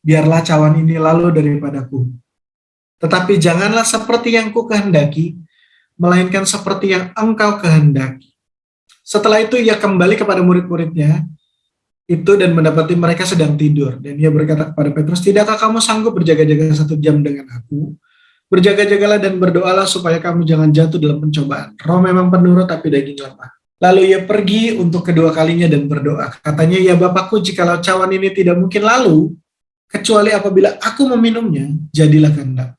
biarlah cawan ini lalu daripadaku. Tetapi janganlah seperti yang ku kehendaki, melainkan seperti yang engkau kehendaki. Setelah itu ia kembali kepada murid-muridnya itu dan mendapati mereka sedang tidur. Dan ia berkata kepada Petrus, tidakkah kamu sanggup berjaga-jaga 1 jam dengan aku? Berjaga-jagalah dan berdoalah supaya kamu jangan jatuh dalam pencobaan. Roh memang penurut tapi daging lemah. Lalu ia pergi untuk kedua kalinya dan berdoa. Katanya, ya Bapakku, jikalau cawan ini tidak mungkin lalu, kecuali apabila aku meminumnya, jadilah kehendak.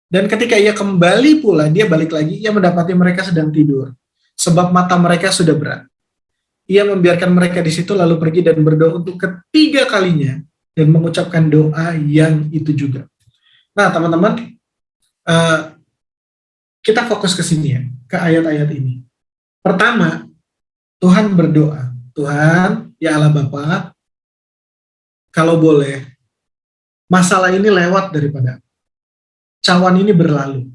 Dan ketika ia kembali pula, dia balik lagi, ia mendapati mereka sedang tidur, sebab mata mereka sudah berat. Ia membiarkan mereka di situ lalu pergi dan berdoa untuk ketiga kalinya dan mengucapkan doa yang itu juga. Nah, teman-teman, kita fokus ke sini ya, ke ayat-ayat ini. Pertama, Tuhan berdoa, Tuhan, ya Allah Bapa, kalau boleh, masalah ini lewat daripada cawan ini berlalu,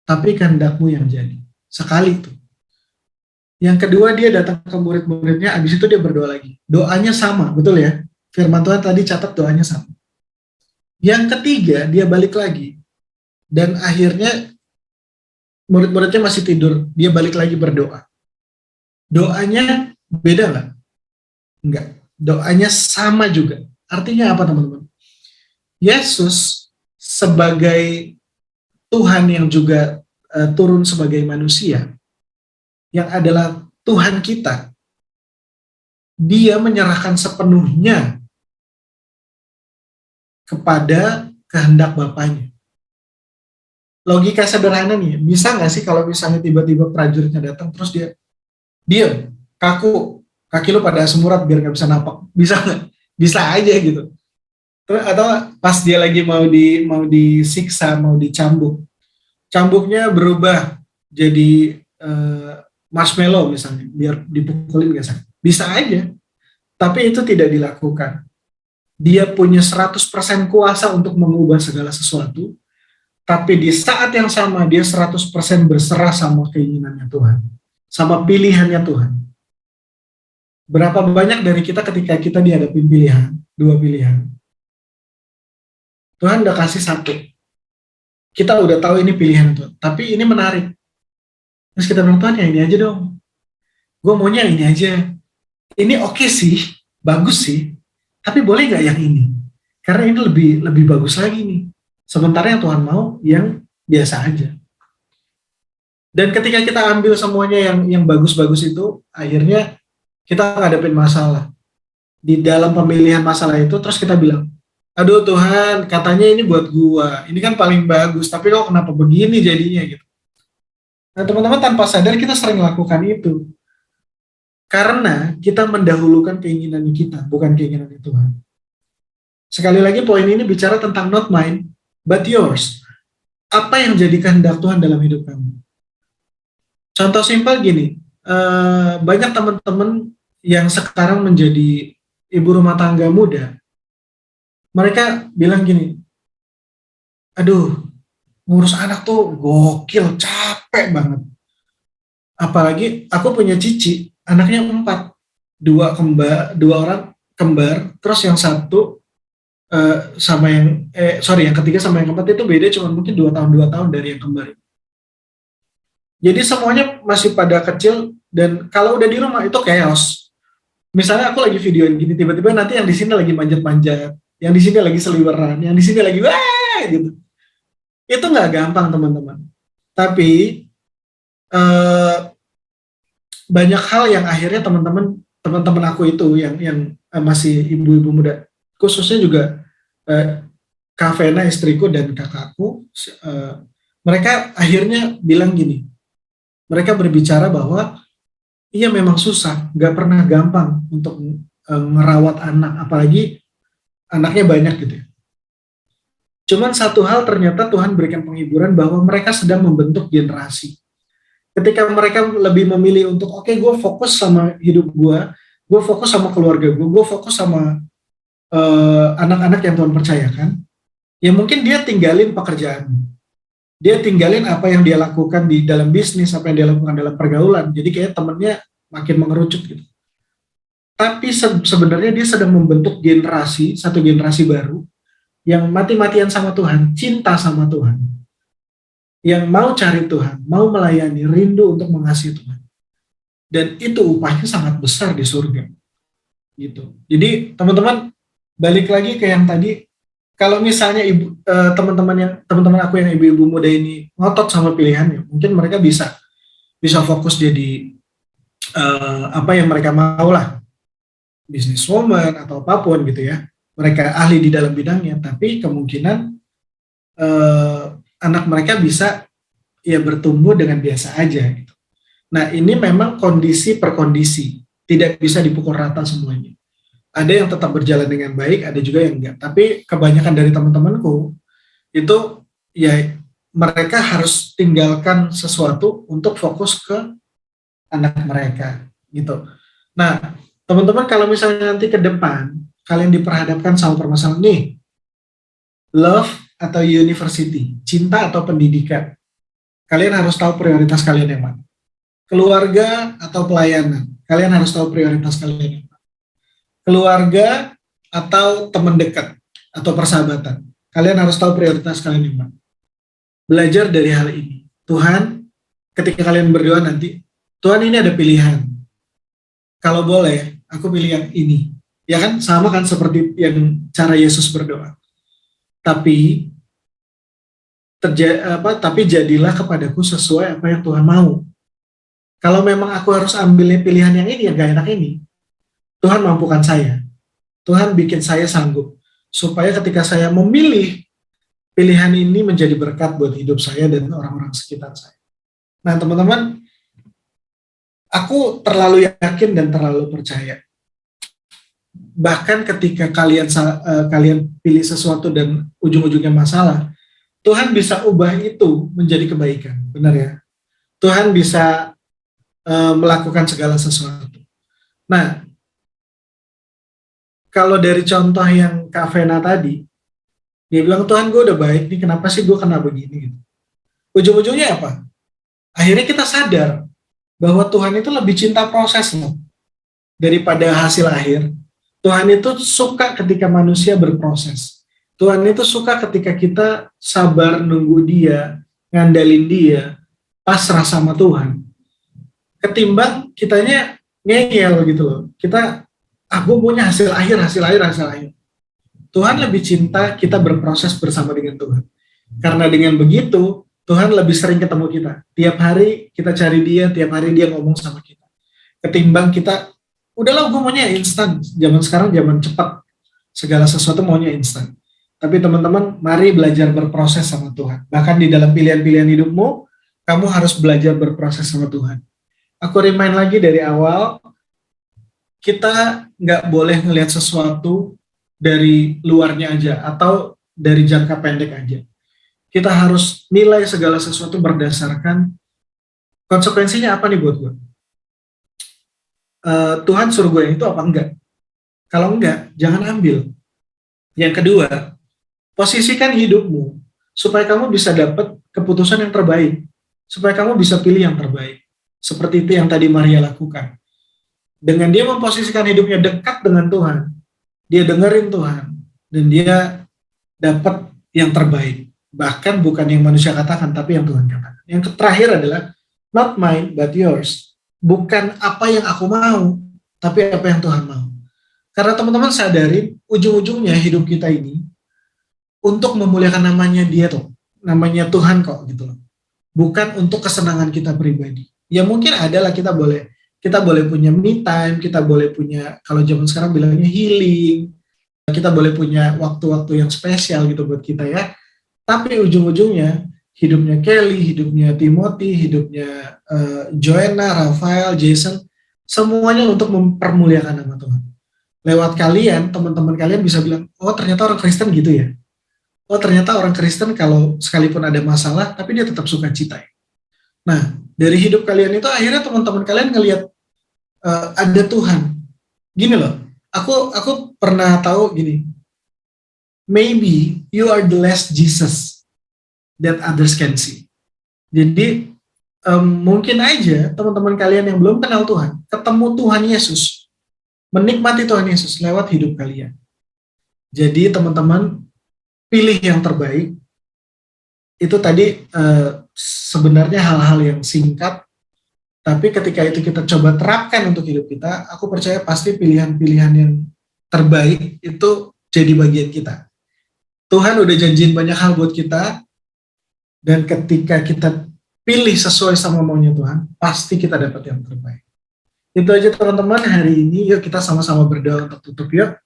tapi kehendak-Mu yang jadi. Sekali itu. Yang kedua, dia datang ke murid-muridnya, habis itu dia berdoa lagi. Doanya sama, betul ya? Firman Tuhan tadi catat doanya sama. Yang ketiga, dia balik lagi. Dan akhirnya murid-muridnya masih tidur, dia balik lagi berdoa. Doanya beda nggak? Enggak. Doanya sama juga. Artinya apa, teman-teman? Yesus sebagai Tuhan yang juga turun sebagai manusia, yang adalah Tuhan kita, dia menyerahkan sepenuhnya kepada kehendak Bapaknya. Logika sederhana nih, bisa nggak sih kalau misalnya tiba-tiba prajuritnya datang terus dia diam, kaku, kaki lu pada asam urat biar nggak bisa napak, bisa nggak? Bisa aja gitu. Atau pas dia lagi mau disiksa, mau dicambuk, cambuknya berubah jadi marshmallow misalnya, biar dipukulin nggak sakit. Bisa aja, tapi itu tidak dilakukan. Dia punya 100% kuasa untuk mengubah segala sesuatu, tapi di saat yang sama dia 100% berserah sama keinginannya Tuhan, sama pilihannya Tuhan. Berapa banyak dari kita ketika kita dihadapi pilihan, 2 pilihan, Tuhan udah kasih 1, kita udah tahu ini pilihan Tuhan, tapi ini menarik. Terus kita bilang, Tuhan, ya ini aja dong, gue maunya ini aja, ini oke sih, bagus sih, tapi boleh nggak yang ini? Karena ini lebih bagus lagi nih. Sementara yang Tuhan mau yang biasa aja. Dan ketika kita ambil semuanya yang bagus-bagus itu, akhirnya kita ngadepin masalah. Di dalam pemilihan masalah itu, terus kita bilang, aduh Tuhan, katanya ini buat gua, ini kan paling bagus, tapi kok kenapa begini jadinya gitu. Nah teman-teman, tanpa sadar kita sering lakukan itu. Karena kita mendahulukan keinginan kita, bukan keinginan Tuhan. Sekali lagi poin ini bicara tentang not mine, but yours. Apa yang jadi kehendak Tuhan dalam hidup kamu? Contoh simpel gini, banyak teman-teman yang sekarang menjadi ibu rumah tangga muda, mereka bilang gini, aduh, ngurus anak tuh gokil, capek banget. Apalagi aku punya cici, anaknya 4, 2 orang kembar, terus yang satu yang ketiga sama yang keempat itu beda cuma mungkin 2 tahun dari yang kembar. Jadi semuanya masih pada kecil dan kalau udah di rumah itu chaos. Misalnya aku lagi videoin gini, tiba-tiba nanti yang di sini lagi manjat-manjat, yang di sini lagi seliweran, yang di sini lagi wah gitu. Itu nggak gampang teman-teman. Tapi banyak hal yang akhirnya teman-teman aku itu yang masih ibu-ibu muda, khususnya juga Kak Vena istriku dan kakakku, mereka akhirnya bilang gini, mereka berbicara bahwa iya memang susah, nggak pernah gampang untuk ngerawat anak, apalagi anaknya banyak gitu ya. Cuman satu hal ternyata Tuhan berikan penghiburan bahwa mereka sedang membentuk generasi. Ketika mereka lebih memilih untuk oke, gue fokus sama hidup gue fokus sama keluarga gue fokus sama anak-anak yang Tuhan percayakan, ya mungkin dia tinggalin pekerjaan, dia tinggalin apa yang dia lakukan di dalam bisnis, apa yang dia lakukan dalam pergaulan, jadi kayak temennya makin mengerucut gitu. Tapi sebenarnya dia sedang membentuk satu generasi baru, yang mati-matian sama Tuhan, cinta sama Tuhan, yang mau cari Tuhan, mau melayani, rindu untuk mengasihi Tuhan. Dan itu upahnya sangat besar di surga. Gitu. Jadi teman-teman, balik lagi ke yang tadi, kalau misalnya teman-teman aku yang ibu-ibu muda ini ngotot sama pilihannya, mungkin mereka bisa fokus jadi apa yang mereka mau lah, businesswoman atau apapun gitu ya. Mereka ahli di dalam bidangnya, tapi kemungkinan anak mereka bisa ya bertumbuh dengan biasa aja gitu. Nah, ini memang kondisi per kondisi, tidak bisa dipukul rata semuanya. Ada yang tetap berjalan dengan baik, ada juga yang enggak. Tapi kebanyakan dari teman-temanku itu ya mereka harus tinggalkan sesuatu untuk fokus ke anak mereka gitu. Nah, teman-teman kalau misalnya nanti ke depan kalian diperhadapkan sama permasalahan nih, love atau university, cinta atau pendidikan, kalian harus tahu prioritas kalian yang mana. Keluarga atau pelayanan, kalian harus tahu prioritas kalian yang mana. Keluarga atau teman dekat atau persahabatan, kalian harus tahu prioritas kalian yang mana. Belajar dari hal ini. Tuhan, ketika kalian berdoa nanti, Tuhan ini ada pilihan. Kalau boleh, aku pilih yang ini. Ya kan, sama kan seperti yang cara Yesus berdoa. Tapi jadilah kepadaku sesuai apa yang Tuhan mau. Kalau memang aku harus ambil pilihan yang ini, yang gak enak ini, Tuhan mampukan saya. Tuhan bikin saya sanggup. Supaya ketika saya memilih, pilihan ini menjadi berkat buat hidup saya dan orang-orang sekitar saya. Nah teman-teman, aku terlalu yakin dan terlalu percaya. Bahkan ketika kalian pilih sesuatu dan ujung-ujungnya masalah, Tuhan bisa ubah itu menjadi kebaikan, benar ya? Tuhan bisa melakukan segala sesuatu. Nah, kalau dari contoh yang Kak Vena tadi, dia bilang, Tuhan gue udah baik nih, kenapa sih gue kena begini? Gitu. Ujung-ujungnya apa? Akhirnya kita sadar bahwa Tuhan itu lebih cinta proses loh, daripada hasil akhir. Tuhan itu suka ketika manusia berproses. Tuhan itu suka ketika kita sabar nunggu dia, ngandalin dia, pasrah sama Tuhan. Ketimbang kitanya ngeyel gitu loh. Kita, aku punya hasil akhir. Tuhan lebih cinta kita berproses bersama dengan Tuhan. Karena dengan begitu, Tuhan lebih sering ketemu kita. Tiap hari kita cari dia, tiap hari dia ngomong sama kita. Ketimbang kita, udahlah gue maunya instan. Zaman sekarang zaman cepat. Segala sesuatu maunya instan. Tapi teman-teman, mari belajar berproses sama Tuhan. Bahkan di dalam pilihan-pilihan hidupmu, kamu harus belajar berproses sama Tuhan. Aku remind lagi dari awal, kita nggak boleh ngelihat sesuatu dari luarnya aja, atau dari jangka pendek aja. Kita harus nilai segala sesuatu berdasarkan konsekuensinya apa nih buat gue. Tuhan suruh gue yang itu apa enggak? Kalau enggak, jangan ambil. Yang kedua, posisikan hidupmu supaya kamu bisa dapat keputusan yang terbaik, supaya kamu bisa pilih yang terbaik. Seperti itu yang tadi Maria lakukan. Dengan dia memposisikan hidupnya dekat dengan Tuhan, dia dengerin Tuhan, dan dia dapat yang terbaik. Bahkan bukan yang manusia katakan, tapi yang Tuhan katakan. Yang terakhir adalah, not mine, but yours. Bukan apa yang aku mau, tapi apa yang Tuhan mau. Karena teman-teman sadarin, ujung-ujungnya hidup kita ini, untuk memuliakan namanya dia tuh, namanya Tuhan kok gitu loh. Bukan untuk kesenangan kita pribadi. Ya mungkin adalah kita boleh punya me time, kita boleh punya, kalau zaman sekarang bilangnya healing, kita boleh punya waktu-waktu yang spesial gitu buat kita ya. Tapi ujung-ujungnya, hidupnya Kelly, hidupnya Timothy, hidupnya Joanna, Rafael, Jason, semuanya untuk mempermuliakan nama Tuhan. Lewat kalian, teman-teman kalian bisa bilang, oh ternyata orang Kristen gitu ya. oh ternyata orang Kristen kalau sekalipun ada masalah, tapi dia tetap sukacita. Nah, dari hidup kalian itu akhirnya teman-teman kalian ngelihat ada Tuhan. Gini loh, aku pernah tahu gini, maybe you are the last Jesus that others can see. Jadi mungkin aja teman-teman kalian yang belum kenal Tuhan, ketemu Tuhan Yesus, menikmati Tuhan Yesus lewat hidup kalian. Jadi teman-teman pilih yang terbaik. Itu tadi sebenarnya hal-hal yang singkat, tapi ketika itu kita coba terapkan untuk hidup kita, aku percaya pasti pilihan-pilihan yang terbaik itu jadi bagian kita. Tuhan udah janjiin banyak hal buat kita, dan ketika kita pilih sesuai sama maunya Tuhan, pasti kita dapat yang terbaik. Itu aja teman-teman hari ini. Yuk kita sama-sama berdoa untuk tutup yuk.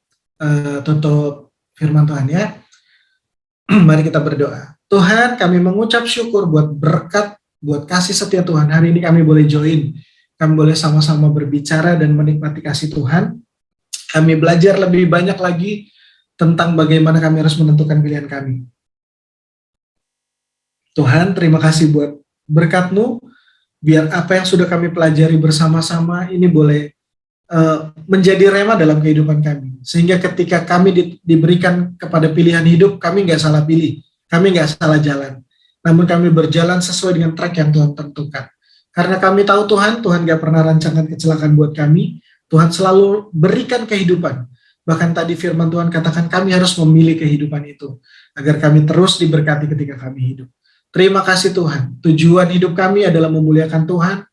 Tutup firman Tuhan ya. Mari kita berdoa. Tuhan, kami mengucap syukur buat berkat, buat kasih setia Tuhan. Hari ini kami boleh join. Kami boleh sama-sama berbicara dan menikmati kasih Tuhan. Kami belajar lebih banyak lagi tentang bagaimana kami harus menentukan pilihan kami. Tuhan, terima kasih buat berkat-Mu, biar apa yang sudah kami pelajari bersama-sama ini boleh menjadi rema dalam kehidupan kami. Sehingga ketika kami diberikan kepada pilihan hidup, kami nggak salah pilih, kami nggak salah jalan. Namun kami berjalan sesuai dengan track yang Tuhan tentukan. Karena kami tahu Tuhan nggak pernah rancangan kecelakaan buat kami, Tuhan selalu berikan kehidupan. Bahkan tadi firman Tuhan katakan kami harus memilih kehidupan itu, agar kami terus diberkati ketika kami hidup. Terima kasih Tuhan, tujuan hidup kami adalah memuliakan Tuhan.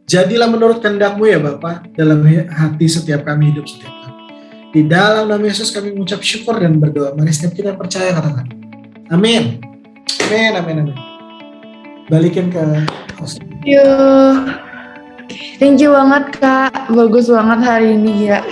Jadilah menurut kehendak-Mu ya Bapa, dalam hati setiap kami hidup setiap kami. Di dalam nama Yesus kami mengucap syukur dan berdoa. Mari setiap kita percaya katakan. Amin. Amin, amin, amin. Balikin ke host. Thank you banget Kak, bagus banget hari ini ya.